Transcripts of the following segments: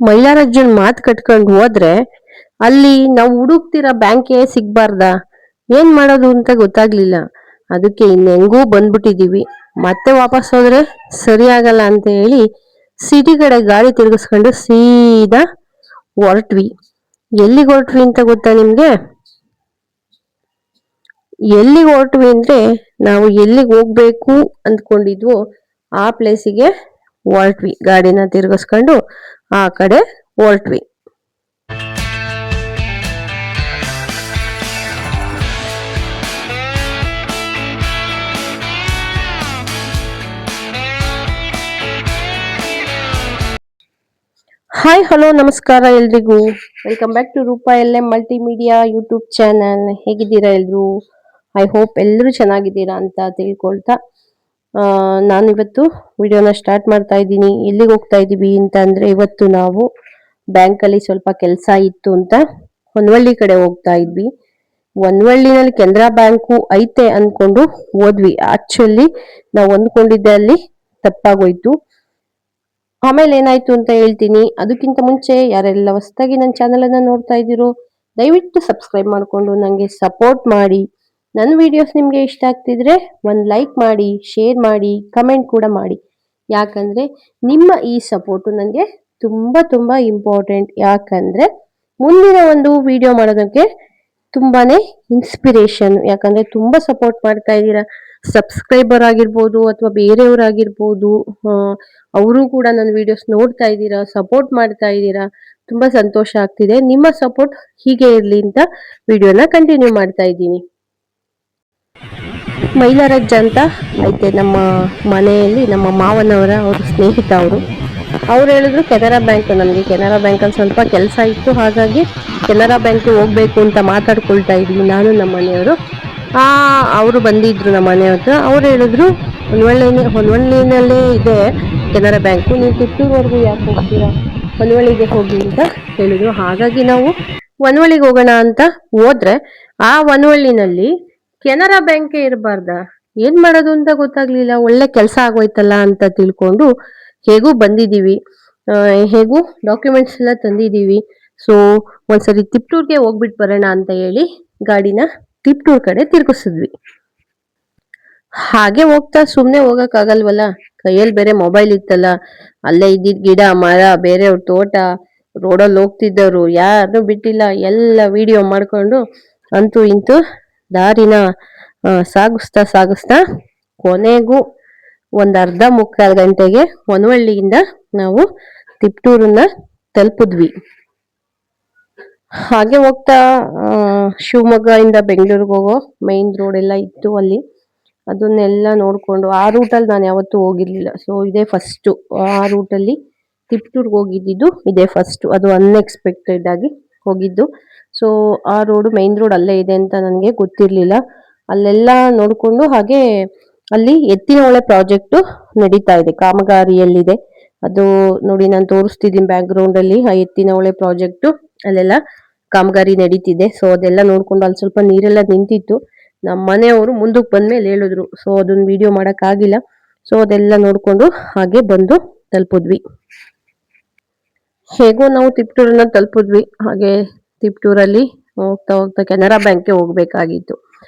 ಮೈಲಾರಜ್ಜನ್ ಮಾತು ಕಟ್ಕೊಂಡು ಹೋದ್ರೆ ಅಲ್ಲಿ ನಾವು ಹುಡುಕ್ತಿರೋ ಬ್ಯಾಂಕೇ ಸಿಗ್ಬಾರ್ದಾ? ಏನ್ ಮಾಡೋದು ಅಂತ ಗೊತ್ತಾಗ್ಲಿಲ್ಲ. ಅದಕ್ಕೆ ಹೆಂಗೂ ಬಂದ್ಬಿಟ್ಟಿದೀವಿ. ಮತ್ತೆ ವಾಪಸ್ ಹೋದ್ರೆ ಸರಿ ಆಗಲ್ಲ ಅಂತ ಹೇಳಿ ಸಿಟಿ ಕಡೆ ಗಾಡಿ ತಿರುಗಿಸ್ಕೊಂಡು ಸೀದಾ ಹೊರಟ್ವಿ. ಎಲ್ಲಿಗೆ ಹೊರಟ್ವಿ ಅಂತ ಗೊತ್ತಾ ನಿಮ್ಗೆ? ಎಲ್ಲಿಗೆ ಹೊರಟ್ವಿ ಅಂದ್ರೆ ನಾವು ಎಲ್ಲಿಗೆ ಹೋಗ್ಬೇಕು ಅಂದ್ಕೊಂಡಿದ್ವೋ ಆ ಪ್ಲೇಸಿಗೆ ಹೊರಟ್ವಿ. ಗಾಡಿನ ತಿರುಗಿಸ್ಕೊಂಡು ಆ ಕಡೆ ಹೊರಟ್ವಿ. ಹಾಯ್ ಹಲೋ ನಮಸ್ಕಾರ ಎಲ್ರಿಗೂ. Welcome back to Rupa LM multimedia YouTube channel. ಹೇಗಿದ್ದೀರಾ ಎಲ್ರು? ಐ ಹೋಪ್ ಎಲ್ಲರೂ ಚೆನ್ನಾಗಿದ್ದೀರಾ ಅಂತ ತಿಳ್ಕೊಳ್ತಾ ನಾನು ಇವತ್ತು ವಿಡಿಯೋನ ಸ್ಟಾರ್ಟ್ ಮಾಡ್ತಾ ಇದ್ದೀನಿ. ಎಲ್ಲಿಗೆ ಹೋಗ್ತಾ ಇದ್ದೀವಿ ಅಂತ ಅಂದ್ರೆ, ಇವತ್ತು ನಾವು ಬ್ಯಾಂಕಲ್ಲಿ ಸ್ವಲ್ಪ ಕೆಲಸ ಇತ್ತು ಅಂತ ಹೊನ್ನವಳ್ಳಿ ಕಡೆ ಹೋಗ್ತಾ ಇದ್ವಿ. ಹೊನ್ನವಳ್ಳಿನಲ್ಲಿ ಕೆನರಾ ಬ್ಯಾಂಕು ಐತೆ ಅನ್ಕೊಂಡು ಹೋದ್ವಿ. ಆಕ್ಚುಲಿ ನಾವು ಅಂದ್ಕೊಂಡಿದ್ದೆ ಅಲ್ಲಿ ತಪ್ಪಾಗೋಯ್ತು. ಆಮೇಲೆ ಏನಾಯ್ತು ಅಂತ ಹೇಳ್ತೀನಿ. ಅದಕ್ಕಿಂತ ಮುಂಚೆ ಯಾರೆಲ್ಲ ಹೊಸದಾಗಿ ನನ್ನ ಚಾನಲ್ ಅನ್ನ ನೋಡ್ತಾ ಇದ್ದೀರೋ ದಯವಿಟ್ಟು ಸಬ್ಸ್ಕ್ರೈಬ್ ಮಾಡಿಕೊಂಡು ನನಗೆ ಸಪೋರ್ಟ್ ಮಾಡಿ. ನನ್ನ ವಿಡಿಯೋಸ್ ನಿಮಗೆ ಇಷ್ಟ ಆಗ್ತಿದ್ರೆ ಒಂದು ಲೈಕ್ ಮಾಡಿ, ಶೇರ್ ಮಾಡಿ, ಕಮೆಂಟ್ ಕೂಡ ಮಾಡಿ. ಯಾಕಂದ್ರೆ ನಿಮ್ಮ ಈ ಸಪೋರ್ಟು ನನಗೆ ತುಂಬಾ ತುಂಬಾ ಇಂಪಾರ್ಟೆಂಟ್. ಯಾಕಂದ್ರೆ ಮುಂದಿನ ಒಂದು ವಿಡಿಯೋ ಮಾಡೋದಕ್ಕೆ ತುಂಬಾನೇ ಇನ್ಸ್ಪಿರೇಷನ್. ಯಾಕಂದ್ರೆ ತುಂಬಾ ಸಪೋರ್ಟ್ ಮಾಡ್ತಾ ಇದ್ದೀರಾ. ಸಬ್ಸ್ಕ್ರೈಬರ್ ಆಗಿರ್ಬೋದು ಅಥವಾ ಬೇರೆಯವರಾಗಿರ್ಬೋದು, ಅವರು ಕೂಡ ನನ್ನ ವಿಡಿಯೋಸ್ ನೋಡ್ತಾ ಇದ್ದೀರಾ, ಸಪೋರ್ಟ್ ಮಾಡ್ತಾ ಇದ್ದೀರಾ. ತುಂಬಾ ಸಂತೋಷ ಆಗ್ತಿದೆ. ನಿಮ್ಮ ಸಪೋರ್ಟ್ ಹೀಗೆ ಇರ್ಲಿ ಅಂತ ವಿಡಿಯೋನ ಕಂಟಿನ್ಯೂ ಮಾಡ್ತಾ ಇದ್ದೀನಿ. ಮೈಲಾರಜ್ಜ ಅಂತ ಐತೆ ನಮ್ಮ ಮನೆಯಲ್ಲಿ, ನಮ್ಮ ಮಾವನವರ ಅವ್ರ ಸ್ನೇಹಿತ ಅವರು. ಅವ್ರು ಹೇಳಿದ್ರು ಕೆನರಾ ಬ್ಯಾಂಕ್, ನಮಗೆ ಕೆನರಾ ಬ್ಯಾಂಕಲ್ಲಿ ಸ್ವಲ್ಪ ಕೆಲಸ ಇತ್ತು, ಹಾಗಾಗಿ ಕೆನರಾ ಬ್ಯಾಂಕ್ ಹೋಗ್ಬೇಕು ಅಂತ ಮಾತಾಡ್ಕೊಳ್ತಾ ಇದ್ವಿ ನಾನು ನಮ್ಮ ಮನೆಯವರು. ಅವರು ಬಂದಿದ್ರು ನಮ್ಮ ಮನೆ ಹತ್ರ. ಅವ್ರು ಹೇಳಿದ್ರು ಹೊನ್ನವಳ್ಳಿನಲ್ಲೇ ಇದೆ ಕೆನರಾ ಬ್ಯಾಂಕು, ನೀವು ತಿಪ್ಟೂರ್ವರೆಗೂ ಯಾಕೆ ಹೋಗ್ತೀರಾ, ಹೊನ್ನವಳ್ಳಿಗೆ ಹೋಗಿ ಅಂತ ಹೇಳಿದ್ರು. ಹಾಗಾಗಿ ನಾವು ಹೊನ್ನವಳ್ಳಿಗೆ ಹೋಗೋಣ ಅಂತ ಹೋದ್ರೆ ಆ ಹೊನ್ನವಳ್ಳಿನಲ್ಲಿ ಕೆನರಾ ಬ್ಯಾಂಕೇ ಇರಬಾರ್ದಾ? ಏನ್ ಮಾಡೋದು ಅಂತ ಗೊತ್ತಾಗ್ಲಿಲ್ಲ. ಒಳ್ಳೆ ಕೆಲಸ ಆಗೋಯ್ತಲ್ಲ ಅಂತ ತಿಳ್ಕೊಂಡು ಹೇಗೂ ಬಂದಿದೀವಿ. ಹೇಗೂ ಡಾಕ್ಯುಮೆಂಟ್ಸ್ ಎಲ್ಲ ತಂದಿದೀವಿ. ಸೊ ಒಂದ್ಸರಿ ತಿಪ್ಟೂರ್ಗೆ ಹೋಗ್ಬಿಟ್ಟು ಬರೋಣ ಅಂತ ಹೇಳಿ ಗಾಡಿನ ತಿಪ್ಟೂರ್ ಕಡೆ ತಿರ್ಗಿಸಿದ್ವಿ. ಹಾಗೆ ಹೋಗ್ತಾ ಸುಮ್ನೆ ಹೋಗಕ್ ಆಗಲ್ವಲ್ಲ, ಕೈಯಲ್ಲಿ ಬೇರೆ ಮೊಬೈಲ್ ಇತ್ತಲ್ಲ. ಅಲ್ಲೇ ಇದ್ದಿದ್ ಗಿಡ ಮರ, ಬೇರೆಯವ್ರ ತೋಟ, ರೋಡಲ್ಲಿ ಹೋಗ್ತಿದ್ದವ್ರು ಯಾರು ಬಿಟ್ಟಿಲ್ಲ. ಎಲ್ಲ ವಿಡಿಯೋ ಮಾಡ್ಕೊಂಡು ಅಂತೂ ಇಂತೂ ದಾರಿನ ಸಾಗಿಸ್ತಾ ಸಾಗಿಸ್ತಾ ಕೊನೆಗೂ ಒಂದ್ ಅರ್ಧ ಮುಕ್ಕಾಲು ಗಂಟೆಗೆ ಹೊನ್ನವಳ್ಳಿಯಿಂದ ನಾವು ತಿಪ್ಟೂರನ್ನ ತಲುಪಿದ್ವಿ. ಹಾಗೆ ಹೋಗ್ತಾ ಶಿವಮೊಗ್ಗ ಇಂದ ಬೆಂಗಳೂರಿಗೆ ಹೋಗೋ ಮೈನ್ ರೋಡ್ ಎಲ್ಲ ಇತ್ತು ಅಲ್ಲಿ. ಅದನ್ನೆಲ್ಲ ನೋಡ್ಕೊಂಡು, ಆ ರೂಟಲ್ಲಿ ನಾನು ಯಾವತ್ತೂ ಹೋಗಿರ್ಲಿಲ್ಲ. ಸೊ ಇದೇ ಫಸ್ಟ್ ಆ ರೂಟಲ್ಲಿ ತಿಪ್ಟೂರ್ಗೆ ಹೋಗಿದ್ದು, ಇದೇ ಫಸ್ಟ್. ಅದು ಅನ್ಎಕ್ಸ್ಪೆಕ್ಟೆಡ್ ಆಗಿ ಹೋಗಿದ್ದು. ಸೊ ಆ ರೋಡ್, ಮೈನ್ ರೋಡ್ ಅಲ್ಲೇ ಇದೆ ಅಂತ ನನಗೆ ಗೊತ್ತಿರ್ಲಿಲ್ಲ. ಅಲ್ಲೆಲ್ಲ ನೋಡ್ಕೊಂಡು ಹಾಗೆ ಅಲ್ಲಿ ಎತ್ತಿನ ಹೊಳೆ ಪ್ರಾಜೆಕ್ಟ್ ನಡೀತಾ ಇದೆ, ಕಾಮಗಾರಿಯಲ್ಲಿದೆ. ಅದು ನೋಡಿ ನಾನು ತೋರಿಸ್ತಿದ್ದೀನಿ ಬ್ಯಾಕ್ ಗ್ರೌಂಡ್ ಅಲ್ಲಿ. ಆ ಎತ್ತಿನ ಹೊಳೆ ಪ್ರಾಜೆಕ್ಟ್ ಅಲ್ಲೆಲ್ಲ ಕಾಮಗಾರಿ ನಡೀತಿದೆ. ಸೊ ಅದೆಲ್ಲ ನೋಡ್ಕೊಂಡು ಅಲ್ಲಿ ಸ್ವಲ್ಪ ನೀರೆಲ್ಲ ನಿಂತಿತ್ತು. ನಮ್ಮ ಮನೆಯವರು ಮುಂದಕ್ಕೆ ಬಂದ್ಮೇಲೆ ಹೇಳಿದ್ರು. ಸೊ ಅದನ್ನ ವಿಡಿಯೋ ಮಾಡಕ್ ಆಗಿಲ್ಲ. ಸೊ ಅದೆಲ್ಲ ನೋಡ್ಕೊಂಡು ಹಾಗೆ ಬಂದು ತಲುಪಿದ್ವಿ. ಹೇಗೋ ನಾವು ತಿಪ್ಟೂರನ್ನ ತಲುಪಿದ್ವಿ. ಹಾಗೆ ತಿಪ್ಟೂರಲ್ಲಿ ಹೋಗ್ತಾ ಹೋಗ್ತಾ ಕೆನರಾ ಬ್ಯಾಂಕ್ಗೆ ಹೋಗ್ಬೇಕಾಗಿತ್ತು.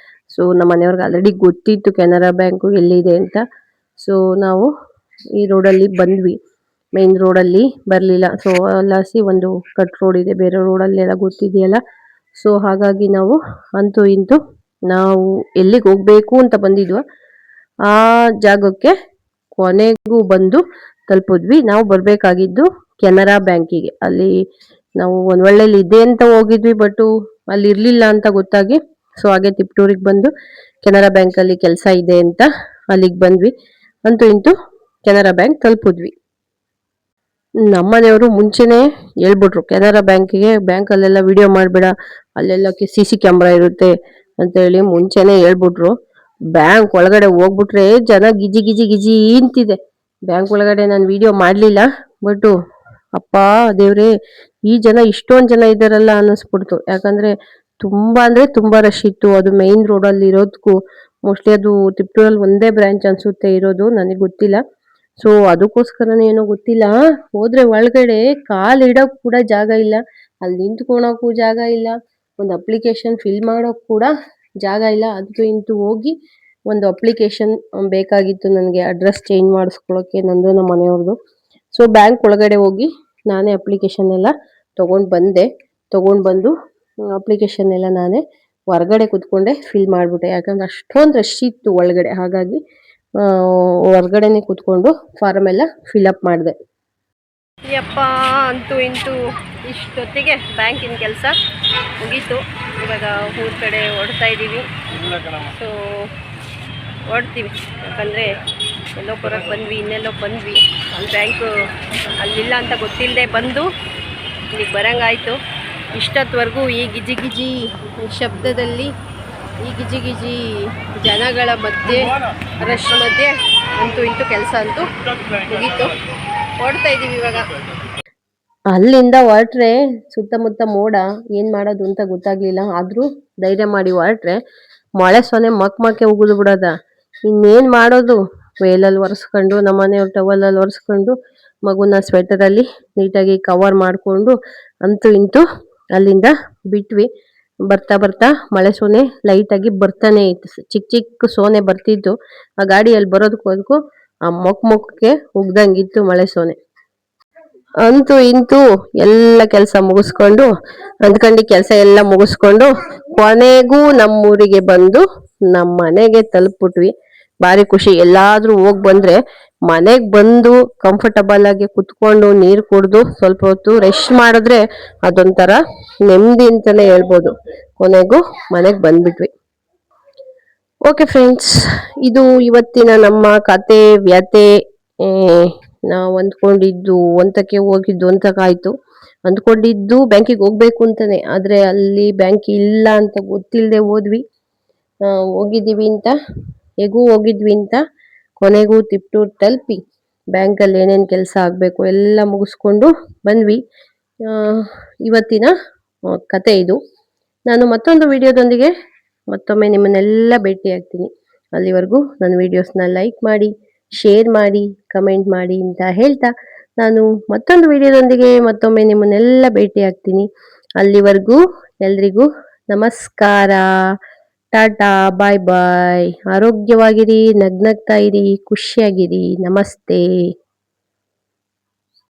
ಸೊ ನಮ್ಮ ಮನೆಯವ್ರಿಗೆ ಆಲ್ರೆಡಿ ಗೊತ್ತಿತ್ತು ಕೆನರಾ ಬ್ಯಾಂಕು ಎಲ್ಲಿದೆ ಅಂತ. ಸೊ ನಾವು ಈ ರೋಡಲ್ಲಿ ಬಂದ್ವಿ, ಮೈನ್ ರೋಡಲ್ಲಿ ಬರಲಿಲ್ಲ. ಸೊ ಅಲ್ಲಾಸಿ ಒಂದು ಕಟ್ ರೋಡ್ ಇದೆ, ಬೇರೆ ರೋಡಲ್ಲಿ ಎಲ್ಲ ಗೊತ್ತಿದೆಯಲ್ಲ. ಸೊ ಹಾಗಾಗಿ ನಾವು ಅಂತೂ ಇಂತೂ ನಾವು ಎಲ್ಲಿಗೆ ಹೋಗ್ಬೇಕು ಅಂತ ಬಂದಿದ್ವೋ ಆ ಜಾಗಕ್ಕೆ ಕೊನೆಗೂ ಬಂದು ತಲುಪಿದ್ವಿ. ನಾವು ಬರಬೇಕಾಗಿದ್ದು ಕೆನರಾ ಬ್ಯಾಂಕಿಗೆ. ಅಲ್ಲಿ ನಾವು ಹೊನ್ನವಳ್ಳಿಯಲ್ಲಿ ಇದೆ ಅಂತ ಹೋಗಿದ್ವಿ, ಬಟ್ ಅಲ್ಲಿ ಇರ್ಲಿಲ್ಲ ಅಂತ ಗೊತ್ತಾಗಿ ಸೊ ಹಾಗೆ ತಿಪ್ಟೂರಿಗೆ ಬಂದು ಕೆನರಾ ಬ್ಯಾಂಕಲ್ಲಿ ಕೆಲಸ ಇದೆ ಅಂತ ಅಲ್ಲಿಗೆ ಬಂದ್ವಿ. ಅಂತೂ ಇಂತೂ ಕೆನರಾ ಬ್ಯಾಂಕ್ ತಲುಪಿದ್ವಿ. ನಮ್ಮನೆಯವರು ಮುಂಚೆನೆ ಹೇಳ್ಬಿಟ್ರು, ಕೆನರಾ ಬ್ಯಾಂಕಿಗೆ, ಬ್ಯಾಂಕಲ್ಲೆಲ್ಲ ವಿಡಿಯೋ ಮಾಡಬೇಡ, ಅಲ್ಲೆಲ್ಲ CC ಕ್ಯಾಮ್ರಾ ಇರುತ್ತೆ ಅಂತ ಹೇಳಿ ಮುಂಚೆನೆ ಹೇಳ್ಬಿಟ್ರು. ಬ್ಯಾಂಕ್ ಒಳಗಡೆ ಹೋಗ್ಬಿಟ್ರೆ ಜನ ಗಿಜಿ ಗಿಜಿ ಗಿಜಿ ಅಂತಿದೆ. ಬ್ಯಾಂಕ್ ಒಳಗಡೆ ನಾನು ವಿಡಿಯೋ ಮಾಡಲಿಲ್ಲ, ಬಟ್ ಅಪ್ಪ ದೇವ್ರೆ, ಈ ಜನ ಇಷ್ಟೊಂದು ಜನ ಇದ್ದಾರಲ್ಲ ಅನ್ನಿಸ್ಬಿಡ್ತು. ಯಾಕಂದ್ರೆ ತುಂಬಾ ಅಂದ್ರೆ ತುಂಬಾ ರಶ್ ಇತ್ತು. ಅದು ಮೈನ್ ರೋಡಲ್ಲಿ ಇರೋದಕ್ಕೂ, ಮೋಸ್ಟ್ಲಿ ಅದು ತಿಪ್ಟೂರಲ್ಲಿ ಒಂದೇ ಬ್ರಾಂಚ್ ಅನ್ಸುತ್ತೆ ಇರೋದು, ನನಗೆ ಗೊತ್ತಿಲ್ಲ. ಸೊ ಅದಕ್ಕೋಸ್ಕರನೇ ಏನೋ ಗೊತ್ತಿಲ್ಲ, ಹೋದ್ರೆ ಒಳಗಡೆ ಕಾಲಿಡಕ್ ಕೂಡ ಜಾಗ ಇಲ್ಲ, ಅಲ್ಲಿ ನಿಂತ್ಕೊಳಕ್ಕೂ ಜಾಗ ಇಲ್ಲ, ಒಂದು ಅಪ್ಲಿಕೇಶನ್ ಫಿಲ್ ಮಾಡೋಕ್ ಕೂಡ ಜಾಗ ಇಲ್ಲ. ಅಂತೂ ಇಂತೂ ಹೋಗಿ ಒಂದು ಅಪ್ಲಿಕೇಶನ್ ಬೇಕಾಗಿತ್ತು ನನಗೆ, ಅಡ್ರೆಸ್ ಚೇಂಜ್ ಮಾಡಿಸ್ಕೊಳ್ಳೋಕೆ ನಂದು ನಮ್ಮ ಮನೆಯವ್ರದ್ದು. ಸೊ ಬ್ಯಾಂಕ್ ಒಳಗಡೆ ಹೋಗಿ ನಾನೇ ಅಪ್ಲಿಕೇಶನ್ ಎಲ್ಲ ತಗೊಂಡು ಬಂದೆ. ತಗೊಂಡು ಬಂದು ಅಪ್ಲಿಕೇಶನ್ ಎಲ್ಲ ನಾನೇ ಹೊರಗಡೆ ಕುತ್ಕೊಂಡೆ ಫಿಲ್ ಮಾಡಿಬಿಟ್ಟೆ. ಯಾಕಂದ್ರೆ ಅಷ್ಟೊಂದು ರಶ್ ಇತ್ತು ಒಳಗಡೆ, ಹಾಗಾಗಿ ಹೊರಗಡೆನೆ ಕುತ್ಕೊಂಡು ಫಾರಮ್ ಎಲ್ಲ ಫಿಲಪ್ ಮಾಡಿದೆ. ಯಪ್ಪ, ಅಂತೂ ಇಂತೂ ಇಷ್ಟೊತ್ತಿಗೆ ಬ್ಯಾಂಕಿನ ಕೆಲಸ ಮುಗೀತು. ಇವಾಗ ಊರ ಕಡೆ ಹೊರಡ್ತಾ ಇದ್ದೀವಿ. ಸೊ ಹೊರಡ್ತೀವಿ, ಯಾಕಂದರೆ ಎಲ್ಲೋ ಬರೋಕ್ಕೆ ಬಂದ್ವಿ, ಇನ್ನೆಲ್ಲೋ ಬಂದ್ವಿ. ಅಲ್ಲಿ ಬ್ಯಾಂಕು ಅಲ್ಲಿಲ್ಲ ಅಂತ ಗೊತ್ತಿಲ್ಲದೆ ಬಂದು ಇಲ್ಲಿಗೆ ಬರೋಂಗಾಯಿತು. ಇಷ್ಟೊತ್ತವರೆಗೂ ಈ ಗಿಜಿ ಗಿಜಿ ಶಬ್ದದಲ್ಲಿ, ಈ ಗಿಜಿ ಗಿಜಿ ಜನಗಳ ಮಧ್ಯೆ, ರಶ್ ಮಧ್ಯೆ ಅಂತೂ ಇಂತೂ ಕೆಲಸ ಅಂತೂ ಮುಗೀತು. ಹೊರಡ್ತಾ ಇದ್ದೀವಿ ಇವಾಗ. ಅಲ್ಲಿಂದ ಹೊರಟ್ರೆ ಸುತ್ತಮುತ್ತ ಮೋಡ, ಏನು ಮಾಡೋದು ಅಂತ ಗೊತ್ತಾಗ್ಲಿಲ್ಲ. ಆದರೂ ಧೈರ್ಯ ಮಾಡಿ ಹೊರಟ್ರೆ ಮಳೆ ಸೊನೆ ಮಕ್ಕೆ ಉಗಿದು ಬಿಡೋದ. ಇನ್ನೇನು ಮಾಡೋದು, ವೇಲಲ್ಲಿ ಒರೆಸ್ಕೊಂಡು, ನಮ್ಮ ಮನೆಯವ್ರ ಟವಲಲ್ಲಿ ಒರೆಸ್ಕೊಂಡು, ಮಗುನ ಸ್ವೆಟರಲ್ಲಿ ನೀಟಾಗಿ ಕವರ್ ಮಾಡಿಕೊಂಡು ಅಂತೂ ಇಂತೂ ಅಲ್ಲಿಂದ ಬಿಟ್ವಿ. ಬರ್ತಾ ಬರ್ತಾ ಮಳೆ ಸೋನೆ ಲೈಟಾಗಿ ಬರ್ತಾನೆ ಇತ್ತು, ಚಿಕ್ಕ ಚಿಕ್ಕ ಸೋನೆ ಬರ್ತಿದ್ದು. ಆ ಗಾಡಿಯಲ್ಲಿ ಬರೋದಕ್ಕೂ ಆ ಮೊಕ್ಕಕ್ಕೆ ಉಗ್ದಂಗಿತ್ತು ಮಳೆ ಸೋನೆ. ಅಂತೂ ಇಂತೂ ಎಲ್ಲ ಕೆಲಸ ಮುಗಿಸ್ಕೊಂಡು, ಅಂದ್ಕೊಂಡು ಕೆಲಸ ಎಲ್ಲ ಮುಗಿಸ್ಕೊಂಡು ಕೊನೆಗೂ ನಮ್ಮೂರಿಗೆ ಬಂದು ನಮ್ಮ ಮನೆಗೆ ತಲುಪ್ಬಿಟ್ವಿ. ಭಾರಿ ಖುಷಿ. ಎಲ್ಲಾದ್ರೂ ಹೋಗಿ ಬಂದ್ರೆ ಮನೆಗೆ ಬಂದು ಕಂಫರ್ಟಬಲ್ ಆಗಿ ಕುತ್ಕೊಂಡು ನೀರು ಕುಡಿದು ಸ್ವಲ್ಪ ಹೊತ್ತು ರೆಸ್ಟ್ ಮಾಡಿದ್ರೆ ಅದೊಂಥರ ನೆಮ್ಮದಿ ಅಂತಾನೆ ಹೇಳ್ಬೋದು. ಕೊನೆಗೂ ಮನೆಗೆ ಬಂದ್ಬಿಟ್ವಿ. ಓಕೆ ಫ್ರೆಂಡ್ಸ್, ಇದು ಇವತ್ತಿನ ನಮ್ಮ ಕತೆ ವ್ಯತೆ. ನಾವು ಅಂದ್ಕೊಂಡಿದ್ದು ಒಂತಕ್ಕೆ ಹೋಗಿದ್ದು ಒಂತಕ್ಕಾಯ್ತು. ಅಂದ್ಕೊಂಡಿದ್ದು ಬ್ಯಾಂಕಿಗೆ ಹೋಗ್ಬೇಕು ಅಂತಾನೆ, ಆದ್ರೆ ಅಲ್ಲಿ ಬ್ಯಾಂಕ್ ಇಲ್ಲ ಅಂತ ಗೊತ್ತಿಲ್ಲದೆ ಹೋದ್ವಿ. ಹೋಗಿದ್ದೀವಿ ಅಂತ, ಹೇಗೂ ಹೋಗಿದ್ವಿ ಅಂತ ಕೊನೆಗೂ ತಿಪ್ಟೂರ್ ತಲುಪಿ ಬ್ಯಾಂಕಲ್ಲಿ ಏನೇನು ಕೆಲಸ ಆಗಬೇಕು ಎಲ್ಲ ಮುಗಿಸ್ಕೊಂಡು ಬಂದ್ವಿ. ಇವತ್ತಿನ ಕತೆ ಇದು. ನಾನು ಮತ್ತೊಂದು ವಿಡಿಯೋದೊಂದಿಗೆ ಮತ್ತೊಮ್ಮೆ ನಿಮ್ಮನ್ನೆಲ್ಲ ಭೇಟಿ ಆಗ್ತೀನಿ. ಅಲ್ಲಿವರೆಗೂ ನನ್ನ ವಿಡಿಯೋಸ್ನ ಲೈಕ್ ಮಾಡಿ, ಶೇರ್ ಮಾಡಿ, ಕಮೆಂಟ್ ಮಾಡಿ ಅಂತ ಹೇಳ್ತಾ ನಾನು ಮತ್ತೊಂದು ವಿಡಿಯೋದೊಂದಿಗೆ ಮತ್ತೊಮ್ಮೆ ನಿಮ್ಮನ್ನೆಲ್ಲ ಭೇಟಿ ಆಗ್ತೀನಿ. ಅಲ್ಲಿವರೆಗೂ ಎಲ್ರಿಗೂ ನಮಸ್ಕಾರ, ಟಾಟಾ, ಬಾಯ್ ಬಾಯ್. ಆರೋಗ್ಯವಾಗಿರಿ, ನಗ್ನಗ್ತಾ ಇರಿ, ಖುಷಿಯಾಗಿರಿ. ನಮಸ್ತೆ.